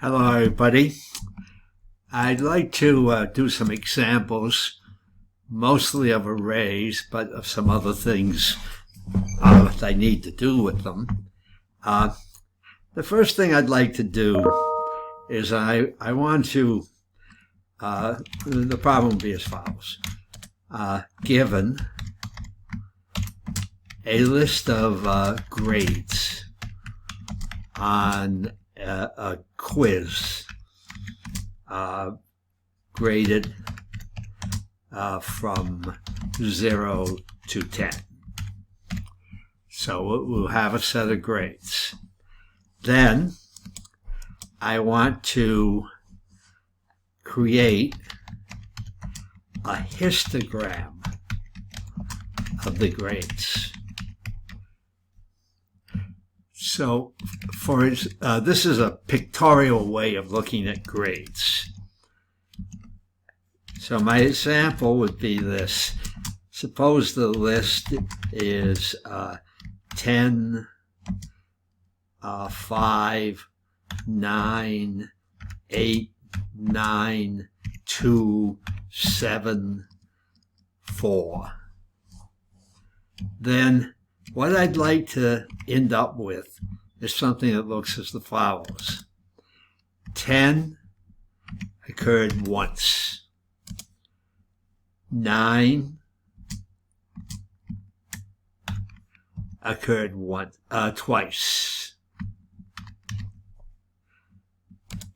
Hello, everybody. I'd like to do some examples, mostly of arrays, but of some other things that I need to do with them. The first thing I'd like to do is I want to, the problem will be as follows. Given a list of grades on a quiz graded from 0 to 10. So we'll have a set of grades. Then I want to create a histogram of the grades. So this is a pictorial way of looking at grades. So my example would be this. Suppose the list is 10, 5, 9, 8, 9, 2, 7, 4. Then what I'd like to end up with is something that looks as follows. 10 occurred once. 9 occurred twice.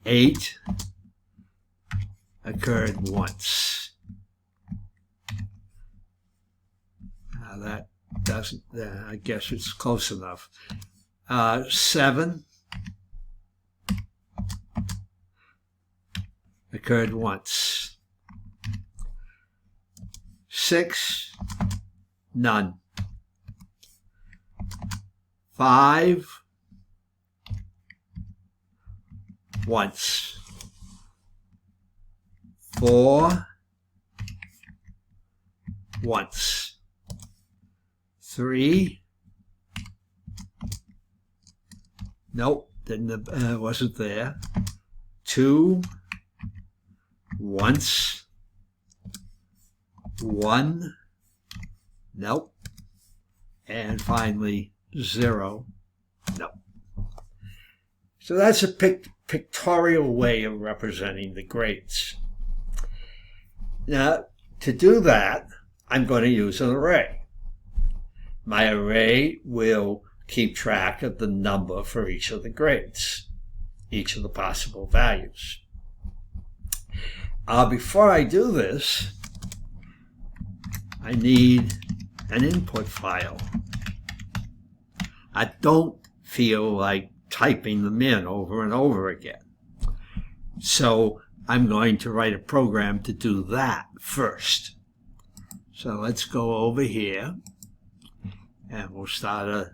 8 occurred once. Now that doesn't, I guess it's close enough. 7 occurred once. 6, none. 5, once. 4, once. 3, nope, wasn't there. 2, once. 1, nope. And finally 0, nope. So that's a pictorial way of representing the grades. Now, to do that, I'm going to use an array. My array will keep track of the number for each of the grades, each of the possible values. Before I do this, I need an input file. I don't feel like typing them in over and over again. So I'm going to write a program to do that first. So let's go over here and we'll start a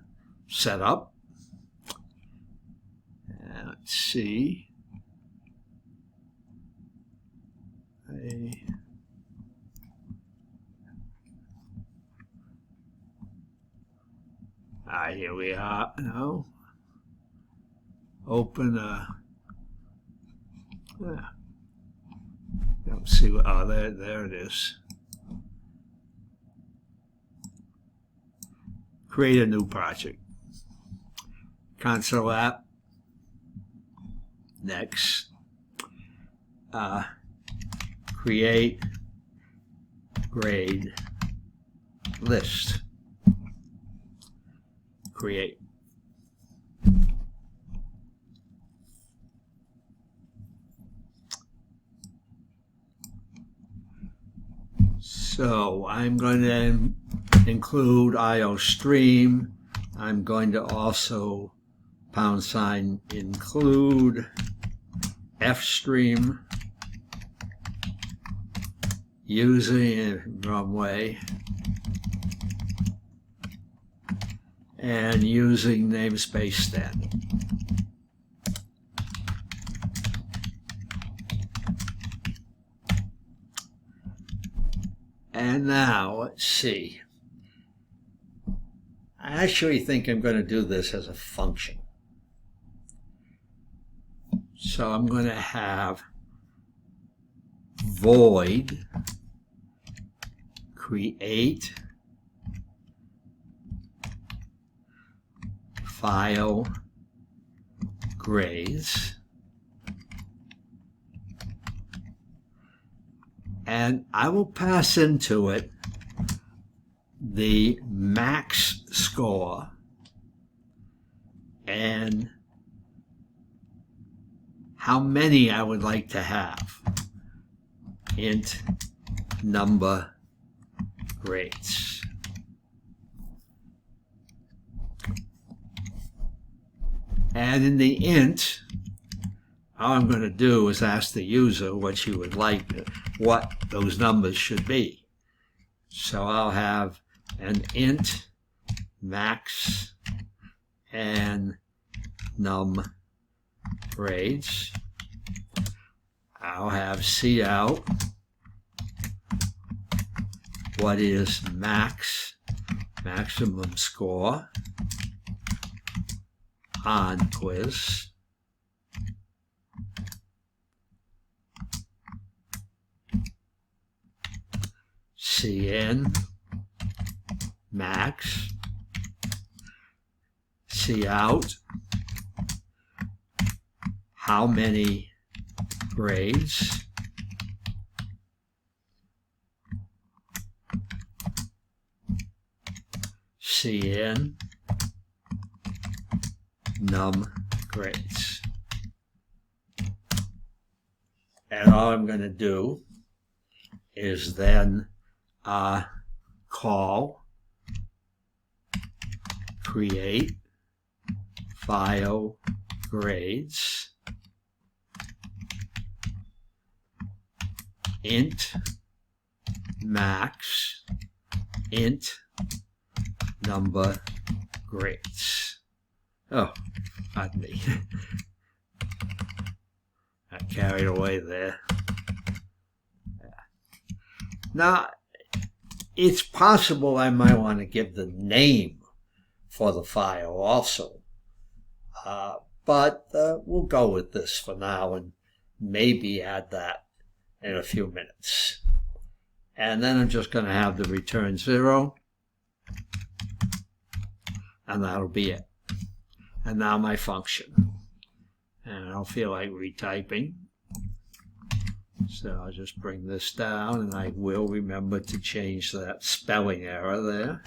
setup. And let's see. Here we are now. Open don't see what, oh, there it is. Create a new project. Console app. Next. Create grade list. Create. So I'm going to include IO stream. I'm going to also # include F stream using wrong way and using namespace standard. And now, let's see. I actually think I'm going to do this as a function. So I'm going to have void create file grades, and I will pass into it the max score and how many I would like to have. Int number grades. And in the int, all I'm going to do is ask the user what she would like, what those numbers should be. So I'll have an int max and num grades. I'll have cout what is maximum score on quiz. Cn max, cout how many grades, cn num grades. And all I'm going to do is then call create file grades int max int number grades. Oh, pardon me. I carried away there. Now, it's possible I might want to give the name for the file also. But we'll go with this for now and maybe add that in a few minutes. And then I'm just going to have the return 0. And that'll be it. And now my function. And I don't feel like retyping. So I'll just bring this down, and I will remember to change that spelling error there.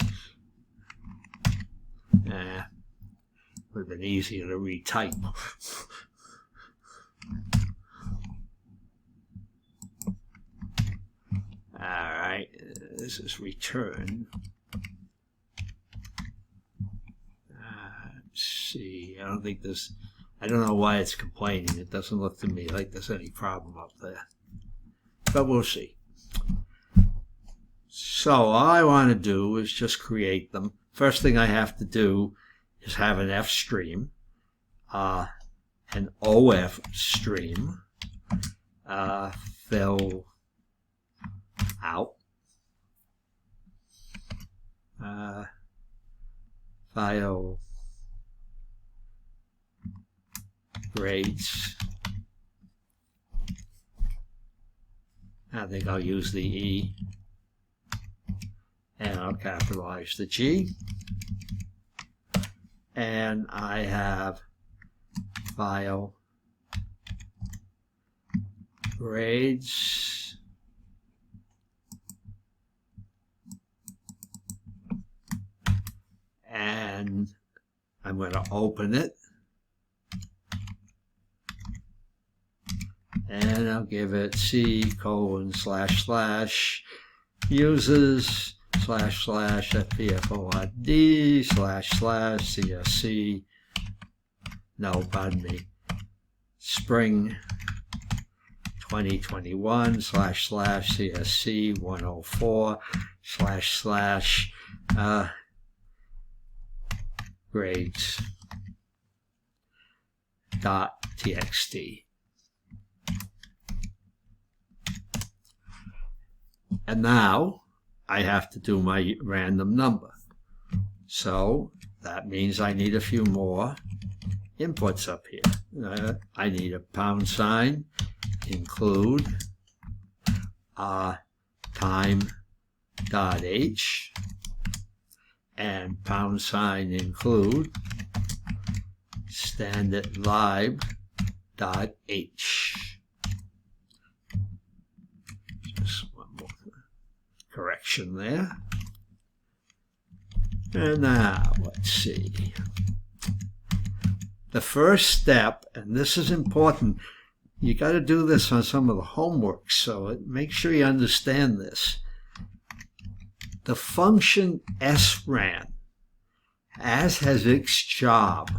Would have been easier to retype. Alright, this is return. Let's see, I don't know why it's complaining. It doesn't look to me like there's any problem up there. But we'll see. So all I want to do is just create them. First thing I have to do is have an F stream, an OF stream, fill out, file grades. I think I'll use the E, and I'll capitalize the G, and I have file grades, and I'm going to open it, and I'll give it C:// users / FPFOID / CSC, no, pardon me, spring 2021 / CSC 104 / grades .txt. And now I have to do my random number. So that means I need a few more inputs up here. I need a pound sign, include time dot h, and pound sign include standard lib dot h. Just one more correction there. And now, let's see. The first step, and this is important, you got to do this on some of the homework, so make sure you understand this. The function sran, as has its job,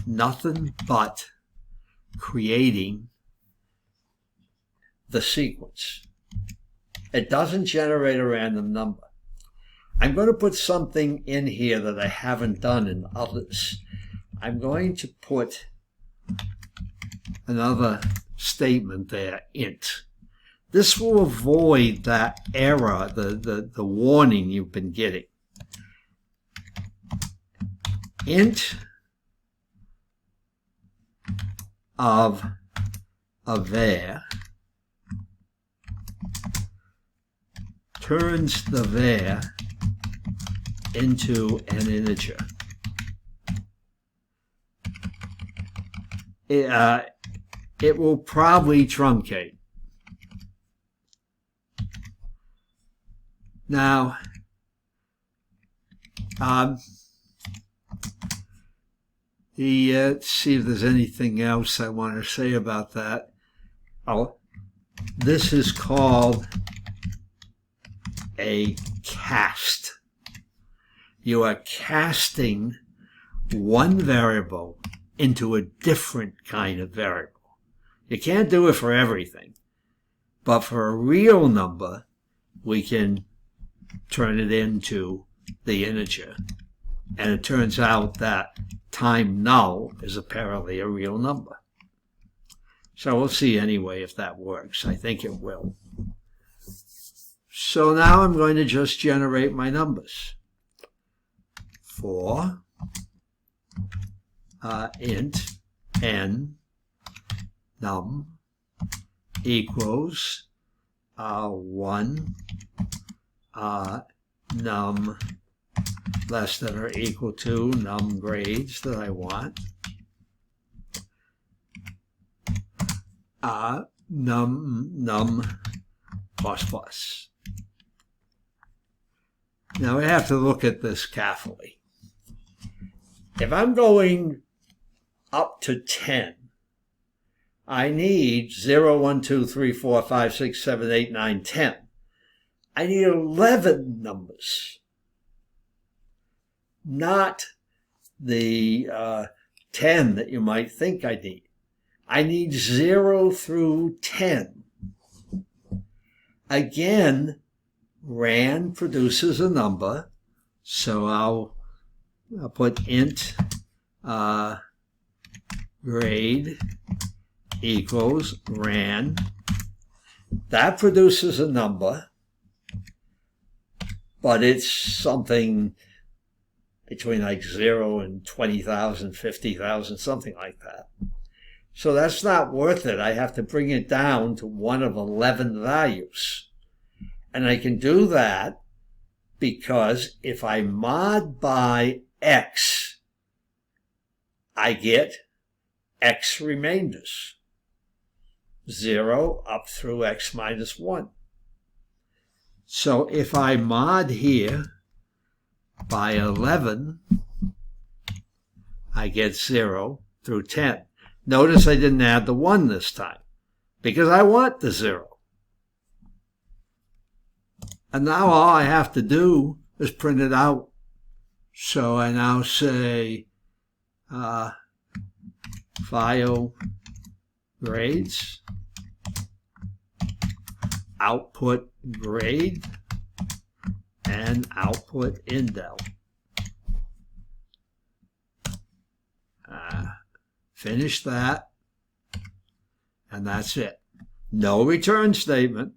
nothing but creating the sequence. It doesn't generate a random number. I'm going to put something in here that I haven't done in others. I'm going to put another statement there, int. This will avoid that error, the warning you've been getting. Int of a var turns the var into an integer. It will probably truncate. Now, let's see if there's anything else I want to say about that. Oh, this is called a cast. You are casting one variable into a different kind of variable. You can't do it for everything, but for a real number, we can turn it into the integer. And it turns out that time null is apparently a real number. So we'll see anyway if that works. I think it will. So now I'm going to just generate my numbers. For int n num equals 1 num less than or equal to num grades that I want, num plus plus. Now we have to look at this carefully. If I'm going up to 10, I need 0, 1, 2, 3, 4, 5, 6, 7, 8, 9, 10. I need 11 numbers, not the 10 that you might think I need. I need 0 through 10. Again, ran produces a number, so I'll put int grade equals ran. That produces a number, but it's something between like 0 and 20,000, 50,000, something like that. So that's not worth it. I have to bring it down to one of 11 values. And I can do that because if I mod by x, I get x remainders, 0 up through x minus 1. So if I mod here by 11, I get 0 through 10. Notice I didn't add the 1 this time because I want the 0. And now all I have to do is print it out. So I now say file grades, output grade, and output indel. Finish that, and that's it. No return statement,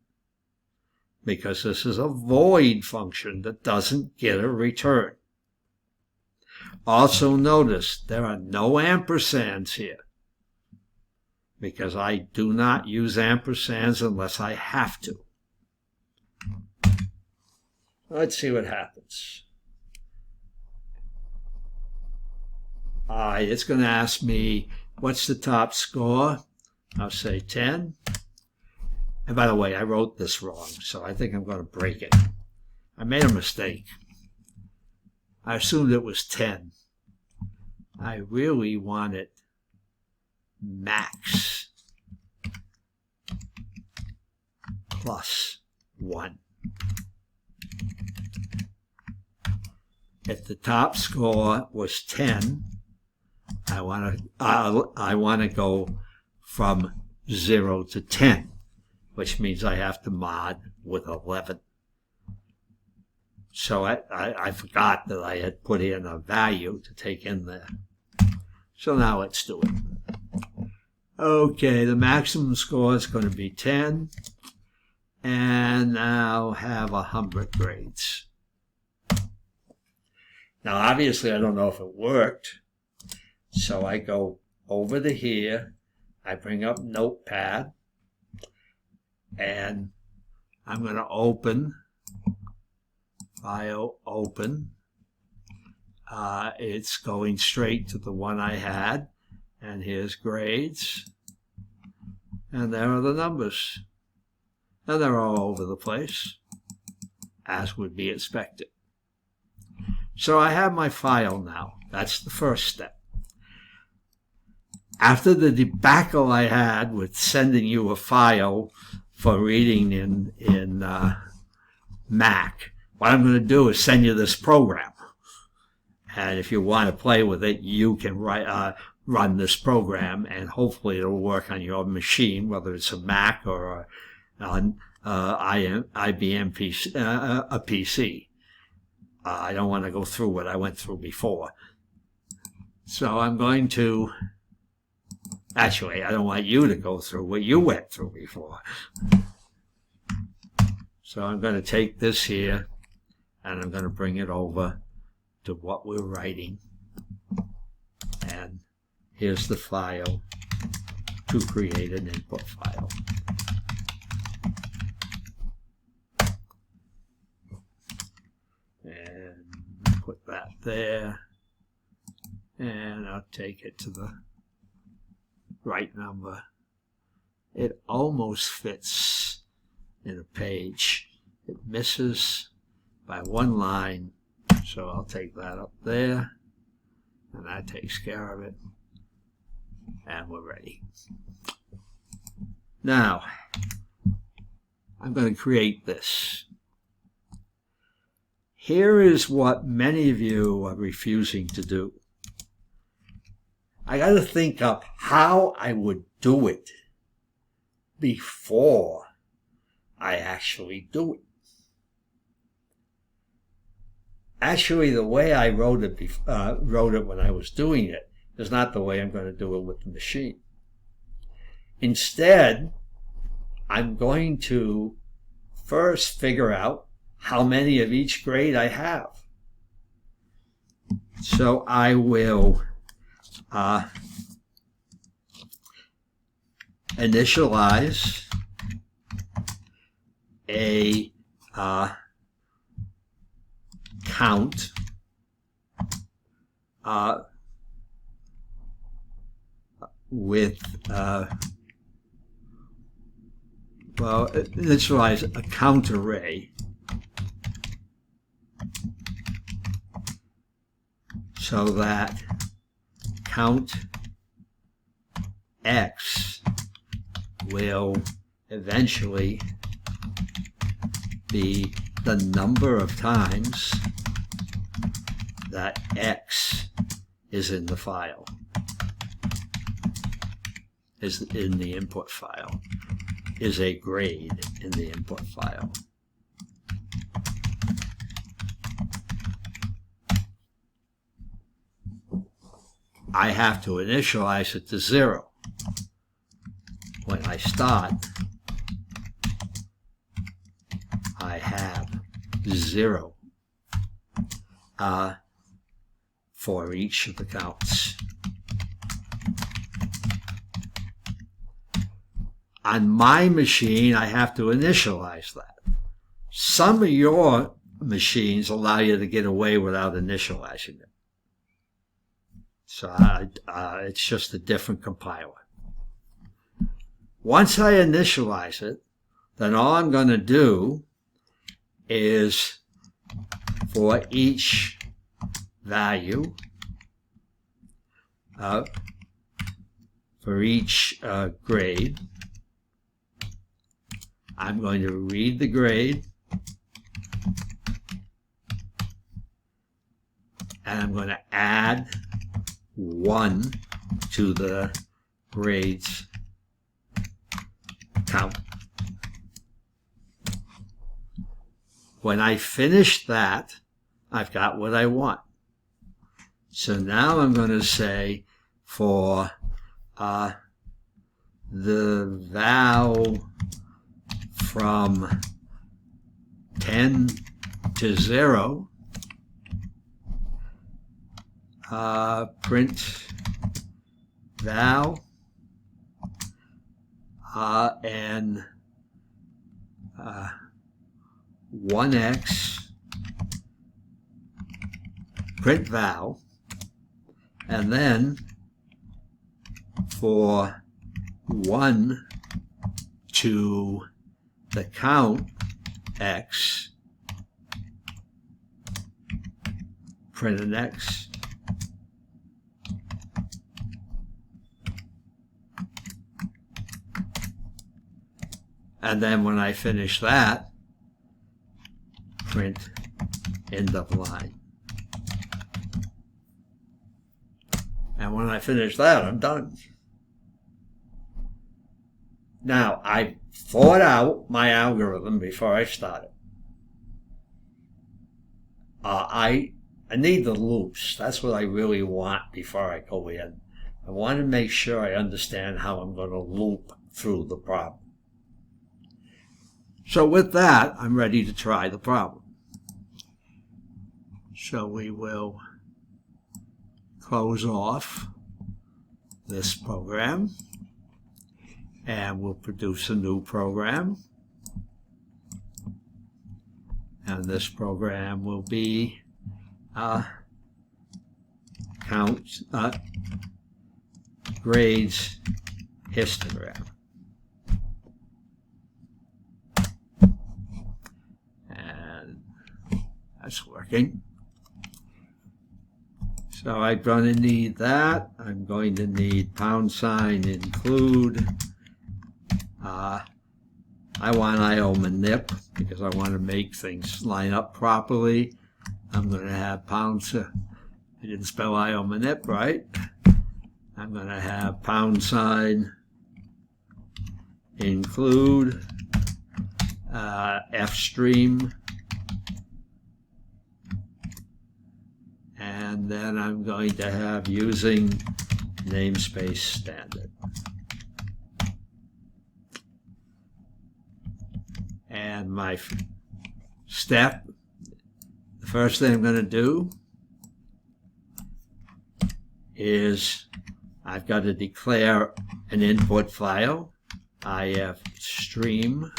because this is a void function that doesn't get a return. Also notice there are no ampersands here, because I do not use ampersands unless I have to. Let's see what happens. It's going to ask me, what's the top score? I'll say 10. And by the way, I wrote this wrong, so I think I'm going to break it. I made a mistake. I assumed it was 10. I really wanted max plus 1. If the top score was 10, I want to go from 0 to 10, which means I have to mod with 11. So I forgot that I had put in a value to take in there. So now let's do it. Okay, the maximum score is going to be 10, and now have 100 grades. Now obviously I don't know if it worked, so I go over to here, I bring up Notepad, and I'm going to open, File, Open. It's going straight to the one I had, and here's grades, and there are the numbers, and they're all over the place, as would be expected. So I have my file now. That's the first step. After the debacle I had with sending you a file for reading in Mac, what I'm going to do is send you this program. And if you want to play with it, you can run this program, and hopefully it'll work on your machine, whether it's a Mac or an IBM PC, a PC. I don't want to go through what I went through before. So I'm going to, actually, I don't want you to go through what you went through before. So I'm going to take this here, and I'm going to bring it over to what we're writing. And here's the file to create an input file. And put that there. And I'll take it to the right number. It almost fits in a page. It misses by one line, so I'll take that up there, and that takes care of it, and we're ready. Now, I'm going to create this. Here is what many of you are refusing to do. I got to think up how I would do it before I actually do it. Actually, the way I wrote it when I was doing it is not the way I'm going to do it with the machine. Instead, I'm going to first figure out how many of each grade I have. So I will initialize a count with initialize a count array so that count X will eventually be the number of times that X is in the file, is in the input file, is a grade in the input file. I have to initialize it to 0. When I start, I have 0. for each of the counts. On my machine, I have to initialize that. Some of your machines allow you to get away without initializing it. So it's just a different compiler. Once I initialize it, then all I'm going to do is for each value, for each grade, I'm going to read the grade, and I'm going to add 1 to the grades count. When I finish that, I've got what I want. So now I'm going to say for the val from 10 to 0, print val and 1x, print val, and then for 1 to the count x, print an x. And then when I finish that, print end of line. And when I finish that, I'm done. Now, I thought out my algorithm before I started. I need the loops. That's what I really want before I go in. I want to make sure I understand how I'm going to loop through the problem. So with that, I'm ready to try the problem. So we will close off this program, and we'll produce a new program. And this program will be grades histogram. And that's working. So I'm going to need that. I'm going to need # include. I want iomanip because I want to make things line up properly. I'm going to have I didn't spell iomanip right. I'm going to have # include fstream, and then I'm going to have using namespace standard. And my step, the first thing I'm going to do is I've got to declare an input file, ifstream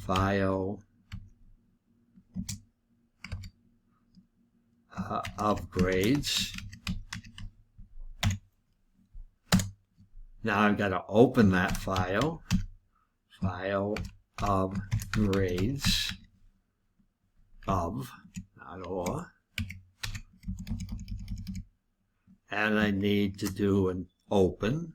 file of grades. Now I've got to open that file of grades of, not or, and I need to do an open,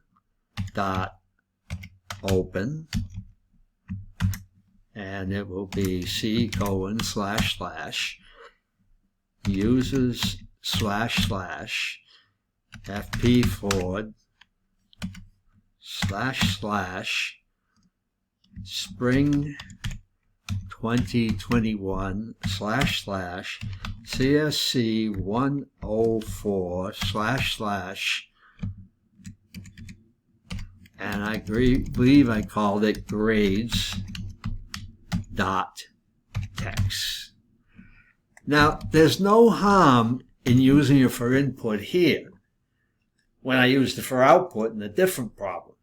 and it will be C:// users / fp forward / spring 2021 / CSC 104 / and I believe I called it grades.text. Now, there's no harm in using it for input here when I used it for output in a different problem.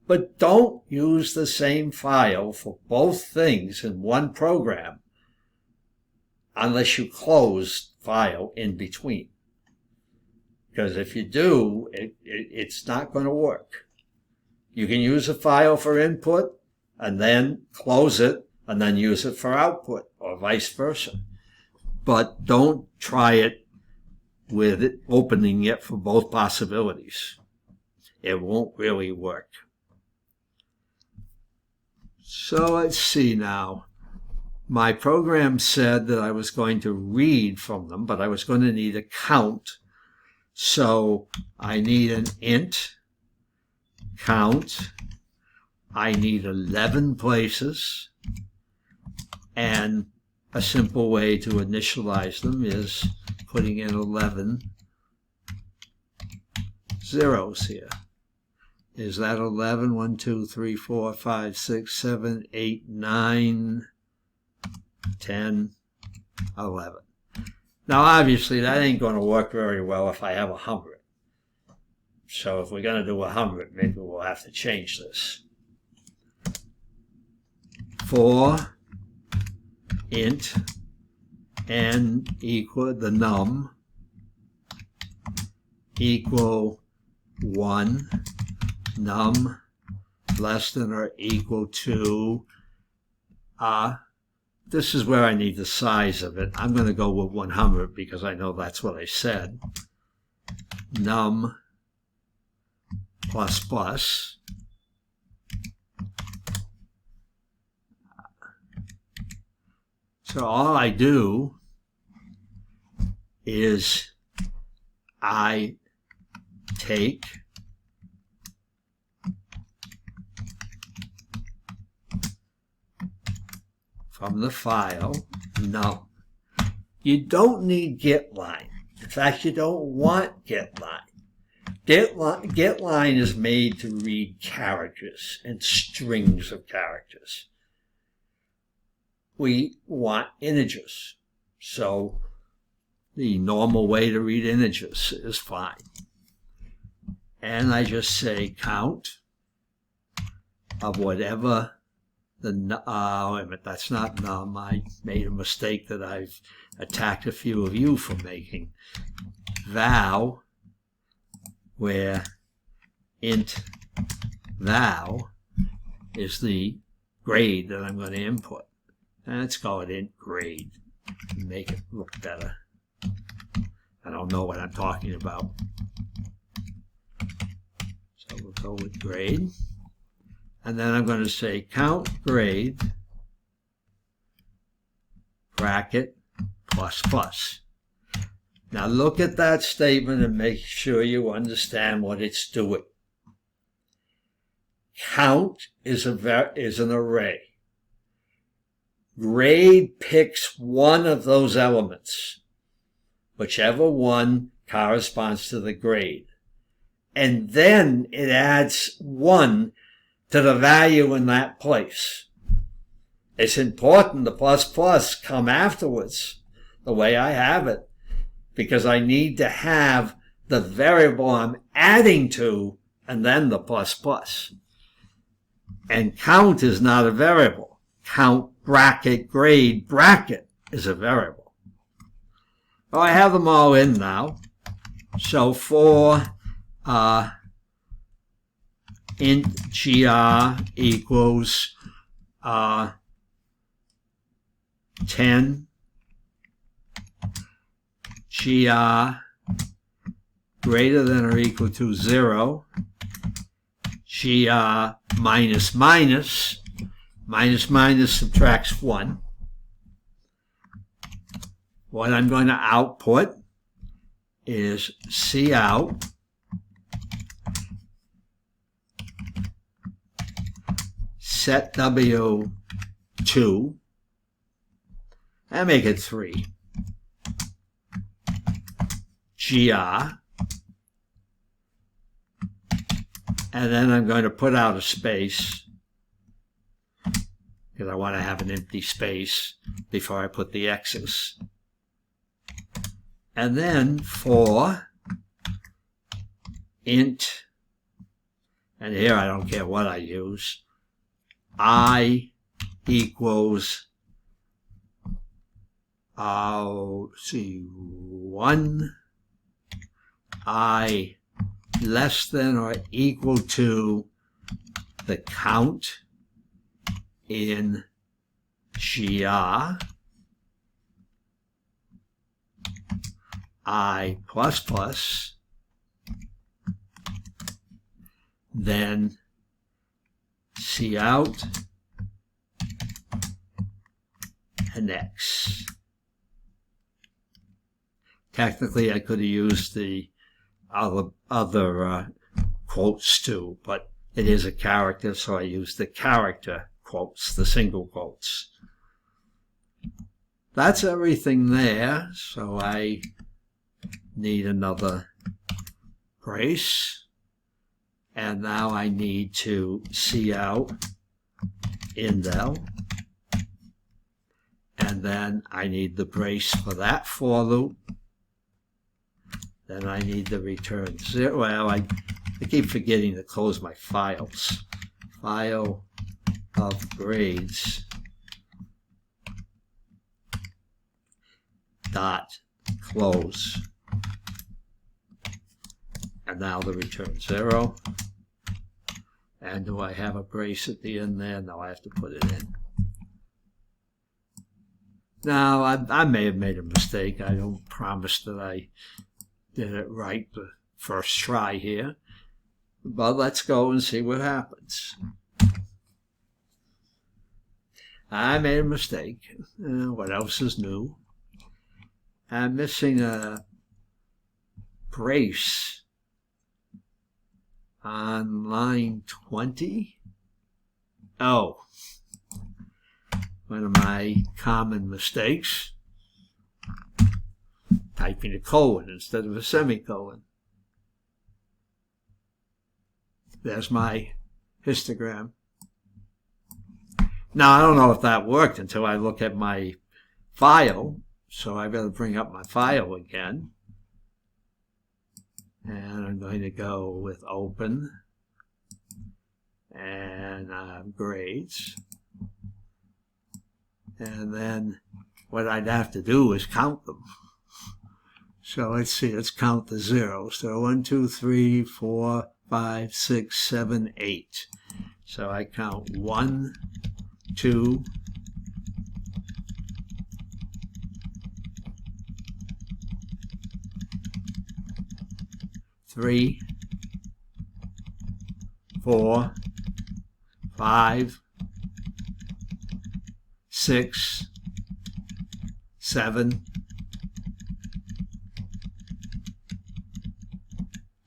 But don't use the same file for both things in one program unless you close file in between. Because if you do, it's not going to work. You can use a file for input and then close it and then use it for output, or vice versa. But don't try it with it opening it for both possibilities. It won't really work. So let's see now. My program said that I was going to read from them, but I was going to need a count. So I need an int count. I need 11 places. And a simple way to initialize them is putting in 11 zeros here. Is that 11? 1, 2, 3, 4, 5, 6, 7, 8, 9, 10, 11. Now, obviously, that ain't going to work very well if I have 100. So if we're going to do 100, maybe we'll have to change this. For int n equal the num equal 1, num less than or equal to, this is where I need the size of it. I'm going to go with 100 because I know that's what I said. Num plus plus. So all I do is I take from the file num. You don't need getLine. In fact, you don't want getLine. GetLine is made to read characters and strings of characters. We want integers. So the normal way to read integers is fine. And I just say count of whatever the, wait a minute, that's not num. I made a mistake that I've attacked a few of you for making. Val, where int val is the grade that I'm going to input. And let's call it int grade and make it look better. I don't know what I'm talking about. So we'll go with grade. And then I'm going to say count grade bracket plus plus. Now look at that statement and make sure you understand what it's doing. Count is an array. Grade picks one of those elements, whichever one corresponds to the grade. And then it adds 1 to the value in that place. It's important the plus plus come afterwards, the way I have it, because I need to have the variable I'm adding to and then the plus plus. And count is not a variable. Count bracket grade bracket is a variable. Well, I have them all in now. So for int gr equals 10, gr greater than or equal to 0, gr minus minus, minus minus subtracts 1. What I'm going to output is cout set w2 and make it 3. gr, and then I'm going to put out a space because I want to have an empty space before I put the x's. And then for int, and here I don't care what I use, I equals, let's see, 1, I less than or equal to the count in GR, I plus plus, then cout and X. Technically, I could have used the other quotes too, but it is a character, so I use the character quotes, the single quotes. That's everything there, so I need another brace, and now I need to cout indel, and then I need the brace for that for loop. Then I need the return zero. Well, I keep forgetting to close my files. File of grades dot close. And now the return 0. And do I have a brace at the end there? No, I have to put it in. Now, I may have made a mistake. I don't promise that I did it right the first try here. But let's go and see what happens. I made a mistake. What else is new? I'm missing a brace on line 20. Oh, one of my common mistakes. Typing a colon instead of a semicolon. There's my histogram. Now, I don't know if that worked until I look at my file, so I better bring up my file again. And I'm going to go with open and grades. And then what I'd have to do is count them. So let's see, let's count the zeros. So 1, 2, 3, 4, 5, 6, 7, 8. So I count 1, 2, 3, 4, 5, 6, 7,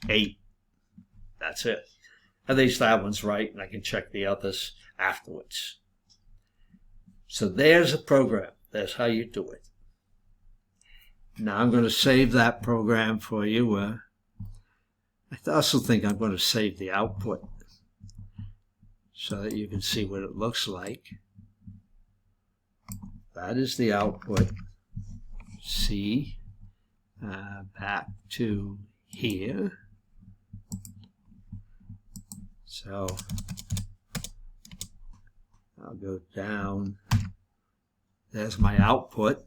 8. That's it. At least that one's right, and I can check the others afterwards. So there's a program. That's how you do it. Now I'm going to save that program for you. I also think I'm going to save the output so that you can see what it looks like. That is the output. C, back to here. So I'll go down. There's my output.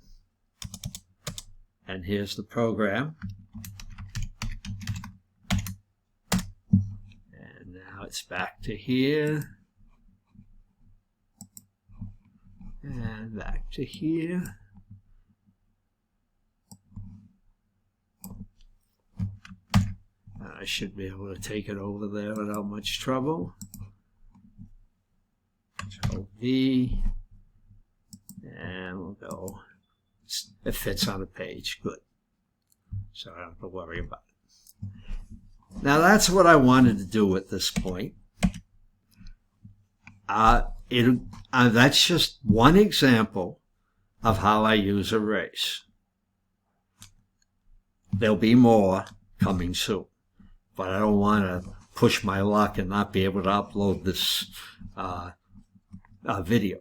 And here's the program. And now it's back to here. And back to here. I should be able to take it over there without much trouble. So V, and we'll go. It fits on a page. Good. So I don't have to worry about it. Now that's what I wanted to do at this point. That's just one example of how I use arrays. There'll be more coming soon, but I don't want to push my luck and not be able to upload this video.